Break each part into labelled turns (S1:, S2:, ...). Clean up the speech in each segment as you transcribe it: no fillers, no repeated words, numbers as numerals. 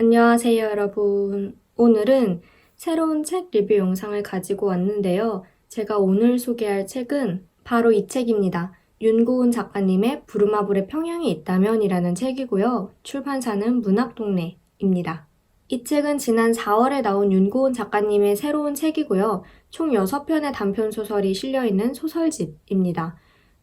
S1: 안녕하세요, 여러분. 오늘은 새로운 책 리뷰 영상을 가지고 왔는데요. 제가 오늘 소개할 책은 바로 이 책입니다. 윤고은 작가님의 부루마블의 평양이 있다면이라는 책이고요. 출판사는 문학동네입니다. 이 책은 지난 4월에 나온 윤고은 작가님의 새로운 책이고요. 총 6편의 단편소설이 실려있는 소설집입니다.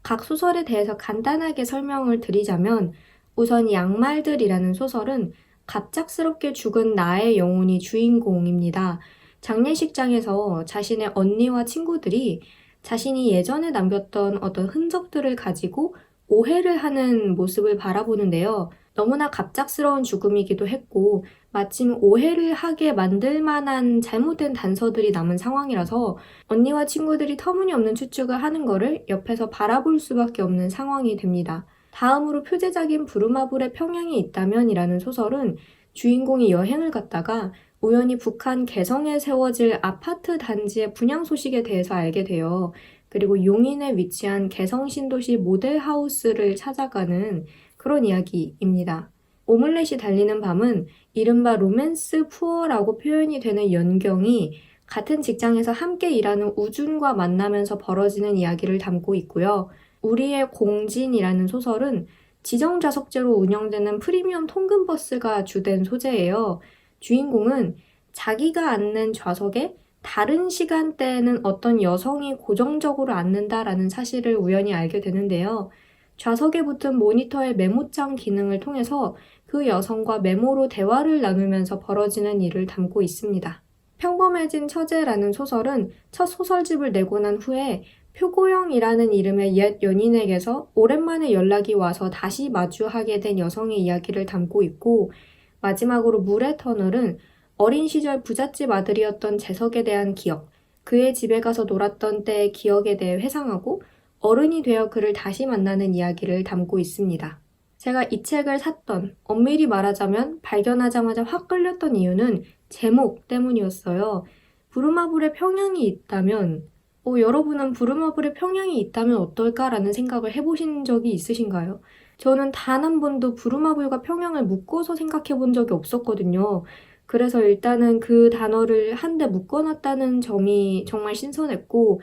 S1: 각 소설에 대해서 간단하게 설명을 드리자면 우선 양말들이라는 소설은 갑작스럽게 죽은 나의 영혼이 주인공입니다. 장례식장에서 자신의 언니와 친구들이 자신이 예전에 남겼던 어떤 흔적들을 가지고 오해를 하는 모습을 바라보는데요. 너무나 갑작스러운 죽음이기도 했고 마침 오해를 하게 만들 만한 잘못된 단서들이 남은 상황이라서 언니와 친구들이 터무니없는 추측을 하는 거를 옆에서 바라볼 수밖에 없는 상황이 됩니다. 다음으로 표제작인 부루마블의 평양이 있다면이라는 소설은 주인공이 여행을 갔다가 우연히 북한 개성에 세워질 아파트 단지의 분양 소식에 대해서 알게 돼요. 그리고 용인에 위치한 개성 신도시 모델하우스를 찾아가는 그런 이야기입니다. 오믈렛이 달리는 밤은 이른바 로맨스 푸어라고 표현이 되는 연경이 같은 직장에서 함께 일하는 우준과 만나면서 벌어지는 이야기를 담고 있고요. 우리의 공진이라는 소설은 지정좌석제로 운영되는 프리미엄 통근버스가 주된 소재예요. 주인공은 자기가 앉는 좌석에 다른 시간대에는 어떤 여성이 고정적으로 앉는다라는 사실을 우연히 알게 되는데요. 좌석에 붙은 모니터의 메모장 기능을 통해서 그 여성과 메모로 대화를 나누면서 벌어지는 일을 담고 있습니다. 평범해진 처제라는 소설은 첫 소설집을 내고 난 후에 표고영이라는 이름의 옛 연인에게서 오랜만에 연락이 와서 다시 마주하게 된 여성의 이야기를 담고 있고, 마지막으로 물의 터널은 어린 시절 부잣집 아들이었던 재석에 대한 기억, 그의 집에 가서 놀았던 때의 기억에 대해 회상하고 어른이 되어 그를 다시 만나는 이야기를 담고 있습니다. 제가 이 책을 샀던, 엄밀히 말하자면 발견하자마자 확 끌렸던 이유는 제목 때문이었어요. 부루마블의 평양이 있다면 여러분은 부루마블의 평양이 있다면 어떨까라는 생각을 해보신 적이 있으신가요? 저는 단 한 번도 부루마블과 평양을 묶어서 생각해 본 적이 없었거든요. 그래서 일단은 그 단어를 한데 묶어놨다는 점이 정말 신선했고,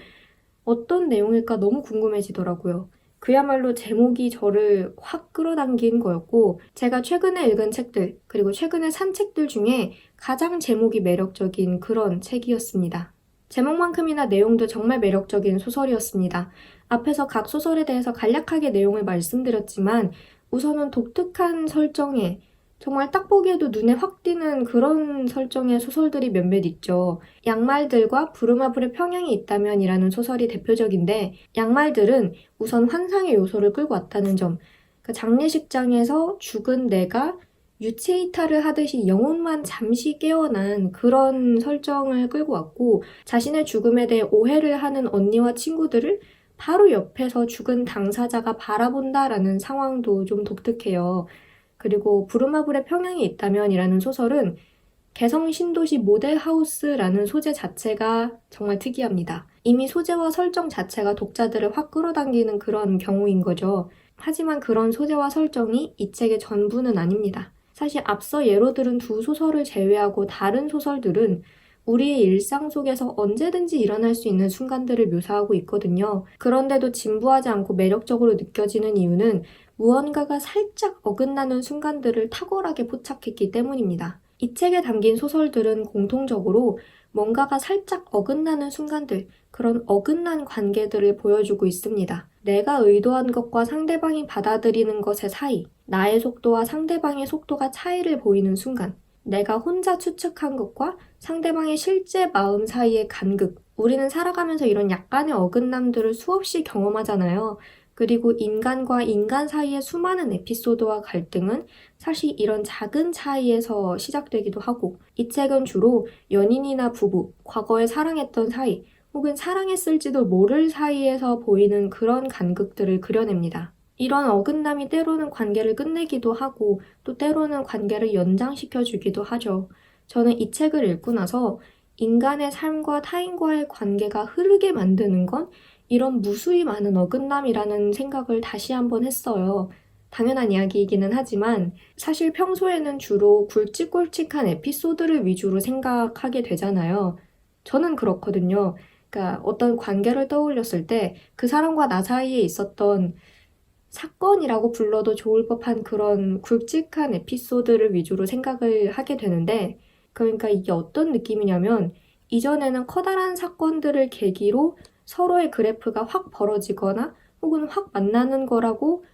S1: 어떤 내용일까 너무 궁금해지더라고요. 그야말로 제목이 저를 확 끌어당긴 거였고, 제가 최근에 읽은 책들, 그리고 최근에 산 책들 중에 가장 제목이 매력적인 그런 책이었습니다. 제목만큼이나 내용도 정말 매력적인 소설이었습니다. 앞에서 각 소설에 대해서 간략하게 내용을 말씀드렸지만 우선은 독특한 설정에 정말 딱 보기에도 눈에 확 띄는 그런 설정의 소설들이 몇몇 있죠. 양말들과 부루마블의 평양이 있다면이라는 소설이 대표적인데, 양말들은 우선 환상의 요소를 끌고 왔다는 점, 그 장례식장에서 죽은 내가 유체 이탈을 하듯이 영혼만 잠시 깨어난 그런 설정을 끌고 왔고, 자신의 죽음에 대해 오해를 하는 언니와 친구들을 바로 옆에서 죽은 당사자가 바라본다라는 상황도 좀 독특해요. 그리고 부루마블의 평양이 있다면이라는 소설은 개성 신도시 모델하우스라는 소재 자체가 정말 특이합니다. 이미 소재와 설정 자체가 독자들을 확 끌어당기는 그런 경우인 거죠. 하지만 그런 소재와 설정이 이 책의 전부는 아닙니다. 사실 앞서 예로 들은 두 소설을 제외하고 다른 소설들은 우리의 일상 속에서 언제든지 일어날 수 있는 순간들을 묘사하고 있거든요. 그런데도 진부하지 않고 매력적으로 느껴지는 이유는 무언가가 살짝 어긋나는 순간들을 탁월하게 포착했기 때문입니다. 이 책에 담긴 소설들은 공통적으로 뭔가가 살짝 어긋나는 순간들, 그런 어긋난 관계들을 보여주고 있습니다. 내가 의도한 것과 상대방이 받아들이는 것의 사이, 나의 속도와 상대방의 속도가 차이를 보이는 순간, 내가 혼자 추측한 것과 상대방의 실제 마음 사이의 간극, 우리는 살아가면서 이런 약간의 어긋남들을 수없이 경험하잖아요. 그리고 인간과 인간 사이의 수많은 에피소드와 갈등은 사실 이런 작은 차이에서 시작되기도 하고, 이 책은 주로 연인이나 부부, 과거에 사랑했던 사이, 혹은 사랑했을지도 모를 사이에서 보이는 그런 간극들을 그려냅니다. 이런 어긋남이 때로는 관계를 끝내기도 하고 또 때로는 관계를 연장시켜주기도 하죠. 저는 이 책을 읽고 나서 인간의 삶과 타인과의 관계가 흐르게 만드는 건 이런 무수히 많은 어긋남이라는 생각을 다시 한번 했어요. 당연한 이야기이기는 하지만 사실 평소에는 주로 굵직굵직한 에피소드를 위주로 생각하게 되잖아요. 저는 그렇거든요. 그러니까 어떤 관계를 떠올렸을 때 그 사람과 나 사이에 있었던 사건이라고 불러도 좋을 법한 그런 굵직한 에피소드를 위주로 생각을 하게 되는데, 그러니까 이게 어떤 느낌이냐면 이전에는 커다란 사건들을 계기로 서로의 그래프가 확 벌어지거나 혹은 확 만나는 거라고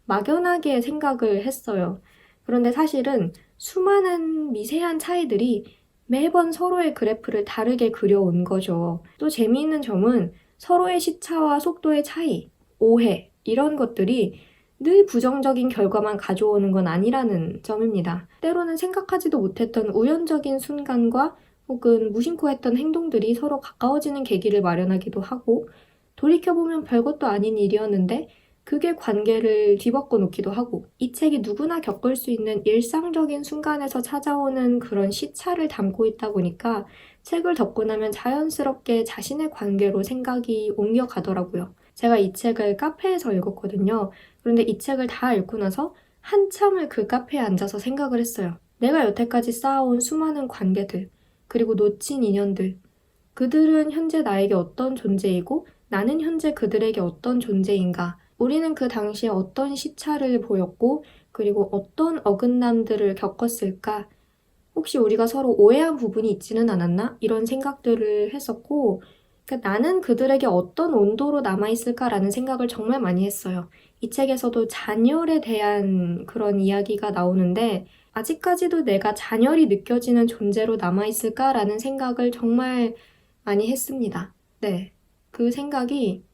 S1: 막연하게 생각을 했어요. 그런데 사실은 수많은 미세한 차이들이 매번 서로의 그래프를 다르게 그려온 거죠. 또 재미있는 점은 서로의 시차와 속도의 차이, 오해, 이런 것들이 늘 부정적인 결과만 가져오는 건 아니라는 점입니다. 때로는 생각하지도 못했던 우연적인 순간과 혹은 무심코 했던 행동들이 서로 가까워지는 계기를 마련하기도 하고, 돌이켜보면 별것도 아닌 일이었는데 그게 관계를 뒤바꿔 놓기도 하고, 이 책이 누구나 겪을 수 있는 일상적인 순간에서 찾아오는 그런 시차를 담고 있다 보니까 책을 덮고 나면 자연스럽게 자신의 관계로 생각이 옮겨가더라고요. 제가 이 책을 카페에서 읽었거든요. 그런데 이 책을 다 읽고 나서 한참을 그 카페에 앉아서 생각을 했어요. 내가 여태까지 쌓아온 수많은 관계들, 그리고 놓친 인연들, 그들은 현재 나에게 어떤 존재이고 나는 현재 그들에게 어떤 존재인가? 우리는 그 당시에 어떤 시차를 보였고, 그리고 어떤 어긋남들을 겪었을까? 혹시 우리가 서로 오해한 부분이 있지는 않았나? 이런 생각들을 했었고, 그러니까 나는 그들에게 어떤 온도로 남아있을까라는 생각을 정말 많이 했어요. 이 책에서도 잔열에 대한 그런 이야기가 나오는데, 아직까지도 내가 잔열이 느껴지는 존재로 남아있을까라는 생각을 정말 많이 했습니다. 네. 그 생각이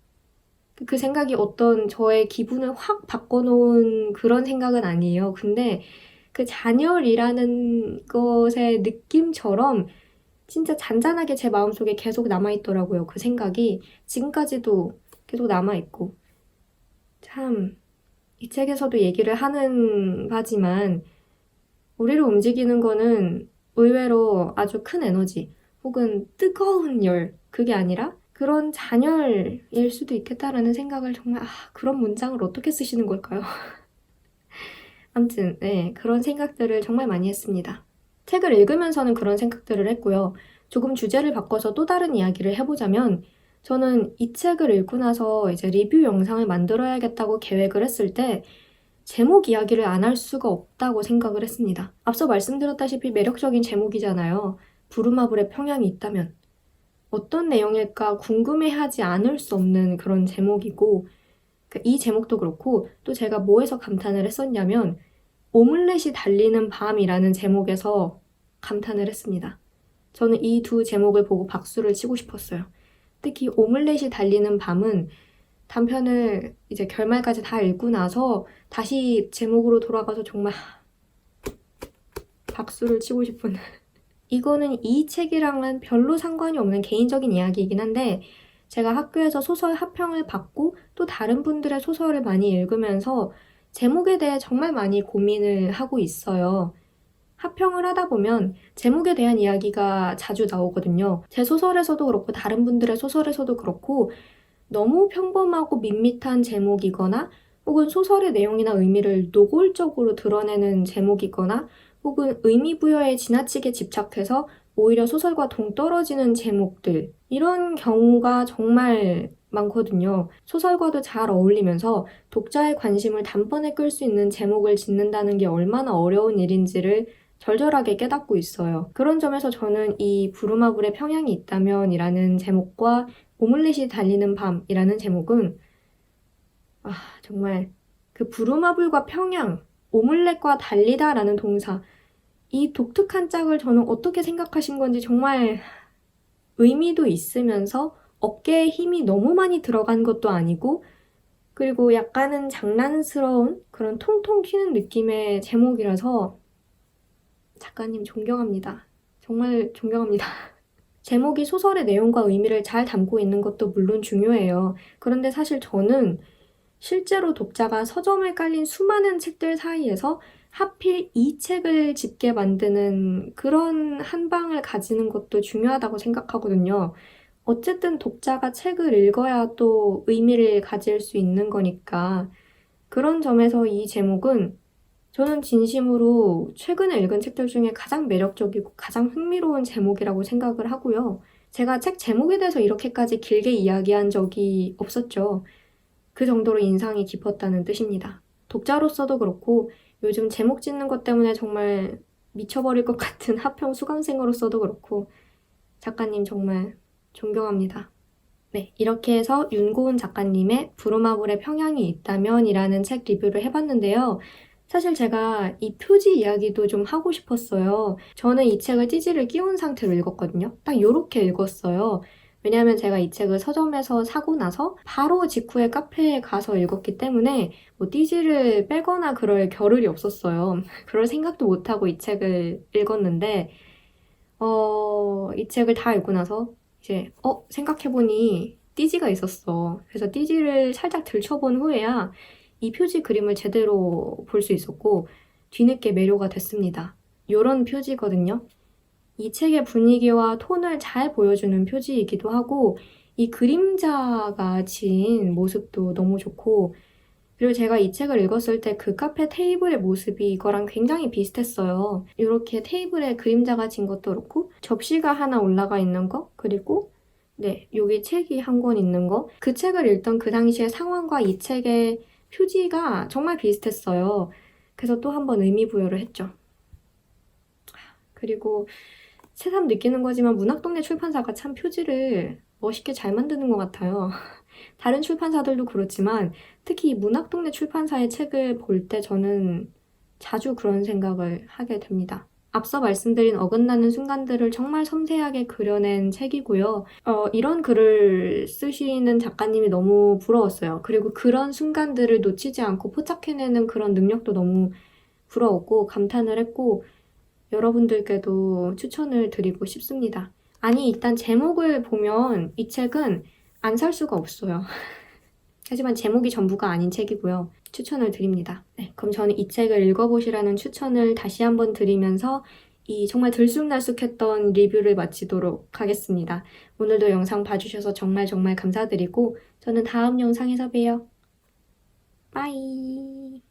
S1: 어떤 저의 기분을 확 바꿔놓은 그런 생각은 아니에요. 근데 그 잔열이라는 것의 느낌처럼 진짜 잔잔하게 제 마음속에 계속 남아있더라고요. 그 생각이 지금까지도 계속 남아있고. 참, 이 책에서도 얘기를 하는 바지만 우리를 움직이는 거는 의외로 아주 큰 에너지 혹은 뜨거운 열, 그게 아니라 그런 잔열일 수도 있겠다라는 생각을 정말, 그런 문장을 어떻게 쓰시는 걸까요? 아무튼 네, 그런 생각들을 정말 많이 했습니다. 책을 읽으면서는 그런 생각들을 했고요. 조금 주제를 바꿔서 또 다른 이야기를 해보자면, 저는 이 책을 읽고 나서 이제 리뷰 영상을 만들어야겠다고 계획을 했을 때 제목 이야기를 안 할 수가 없다고 생각을 했습니다. 앞서 말씀드렸다시피 매력적인 제목이잖아요. 부루마블의 평양이 있다면. 어떤 내용일까 궁금해하지 않을 수 없는 그런 제목이고, 이 제목도 그렇고 또 제가 뭐에서 감탄을 했었냐면 오믈렛이 달리는 밤이라는 제목에서 감탄을 했습니다. 저는 이 두 제목을 보고 박수를 치고 싶었어요. 특히 오믈렛이 달리는 밤은 단편을 이제 결말까지 다 읽고 나서 다시 제목으로 돌아가서 정말 박수를 치고 싶은 이거는 이 책이랑은 별로 상관이 없는 개인적인 이야기이긴 한데, 제가 학교에서 소설 합평을 받고 또 다른 분들의 소설을 많이 읽으면서 제목에 대해 정말 많이 고민을 하고 있어요. 합평을 하다 보면 제목에 대한 이야기가 자주 나오거든요. 제 소설에서도 그렇고 다른 분들의 소설에서도 그렇고 너무 평범하고 밋밋한 제목이거나 혹은 소설의 내용이나 의미를 노골적으로 드러내는 제목이거나 혹은 의미 부여에 지나치게 집착해서 오히려 소설과 동떨어지는 제목들, 이런 경우가 정말 많거든요. 소설과도 잘 어울리면서 독자의 관심을 단번에 끌 수 있는 제목을 짓는다는 게 얼마나 어려운 일인지를 절절하게 깨닫고 있어요. 그런 점에서 저는 이 부루마블의 평양이 있다면이라는 제목과 오믈렛이 달리는 밤이라는 제목은 정말 그 부루마블과 평양, 오믈렛과 달리다라는 동사, 이 독특한 짝을 저는 어떻게 생각하신 건지 정말 의미도 있으면서 어깨에 힘이 너무 많이 들어간 것도 아니고, 그리고 약간은 장난스러운 그런 통통 튀는 느낌의 제목이라서 작가님 존경합니다. 정말 존경합니다. 제목이 소설의 내용과 의미를 잘 담고 있는 것도 물론 중요해요. 그런데 사실 저는 실제로 독자가 서점에 깔린 수많은 책들 사이에서 하필 이 책을 집게 만드는 그런 한 방을 가지는 것도 중요하다고 생각하거든요. 어쨌든 독자가 책을 읽어야 또 의미를 가질 수 있는 거니까. 그런 점에서 이 제목은 저는 진심으로 최근에 읽은 책들 중에 가장 매력적이고 가장 흥미로운 제목이라고 생각을 하고요. 제가 책 제목에 대해서 이렇게까지 길게 이야기한 적이 없었죠. 그 정도로 인상이 깊었다는 뜻입니다. 독자로서도 그렇고 요즘 제목 짓는 것 때문에 정말 미쳐버릴 것 같은 하평 수강생으로서도 그렇고 작가님 정말 존경합니다. 네, 이렇게 해서 윤고은 작가님의 부루마블의 평양이 있다면 이라는 책 리뷰를 해봤는데요. 사실 제가 이 표지 이야기도 좀 하고 싶었어요. 저는 이 책을 띠지를 끼운 상태로 읽었거든요. 딱 요렇게 읽었어요. 왜냐하면 제가 이 책을 서점에서 사고 나서 바로 직후에 카페에 가서 읽었기 때문에 뭐 띠지를 빼거나 그럴 겨를이 없었어요. 그럴 생각도 못하고 이 책을 읽었는데 이 책을 다 읽고 나서 이제 생각해보니 띠지가 있었어. 그래서 띠지를 살짝 들춰본 후에야 이 표지 그림을 제대로 볼 수 있었고 뒤늦게 매료가 됐습니다. 요런 표지거든요. 이 책의 분위기와 톤을 잘 보여주는 표지이기도 하고 이 그림자가 지은 모습도 너무 좋고 그리고 제가 이 책을 읽었을 때 그 카페 테이블의 모습이 이거랑 굉장히 비슷했어요. 이렇게 테이블에 그림자가 진 것도 그렇고 접시가 하나 올라가 있는 거 그리고 네, 여기 책이 한 권 있는 거 그 책을 읽던 그 당시의 상황과 이 책의 표지가 정말 비슷했어요. 그래서 또 한 번 의미 부여를 했죠. 그리고 새삼 느끼는 거지만 문학동네 출판사가 참 표지를 멋있게 잘 만드는 것 같아요. 다른 출판사들도 그렇지만 특히 이 문학동네 출판사의 책을 볼 때 저는 자주 그런 생각을 하게 됩니다. 앞서 말씀드린 어긋나는 순간들을 정말 섬세하게 그려낸 책이고요. 이런 글을 쓰시는 작가님이 너무 부러웠어요. 그리고 그런 순간들을 놓치지 않고 포착해내는 그런 능력도 너무 부러웠고 감탄을 했고 여러분들께도 추천을 드리고 싶습니다. 아니, 일단 제목을 보면 이 책은 안 살 수가 없어요. 하지만 제목이 전부가 아닌 책이고요. 추천을 드립니다. 네, 그럼 저는 이 책을 읽어보시라는 추천을 다시 한번 드리면서 이 정말 들쑥날쑥했던 리뷰를 마치도록 하겠습니다. 오늘도 영상 봐주셔서 정말 정말 감사드리고 저는 다음 영상에서 봬요. 빠이.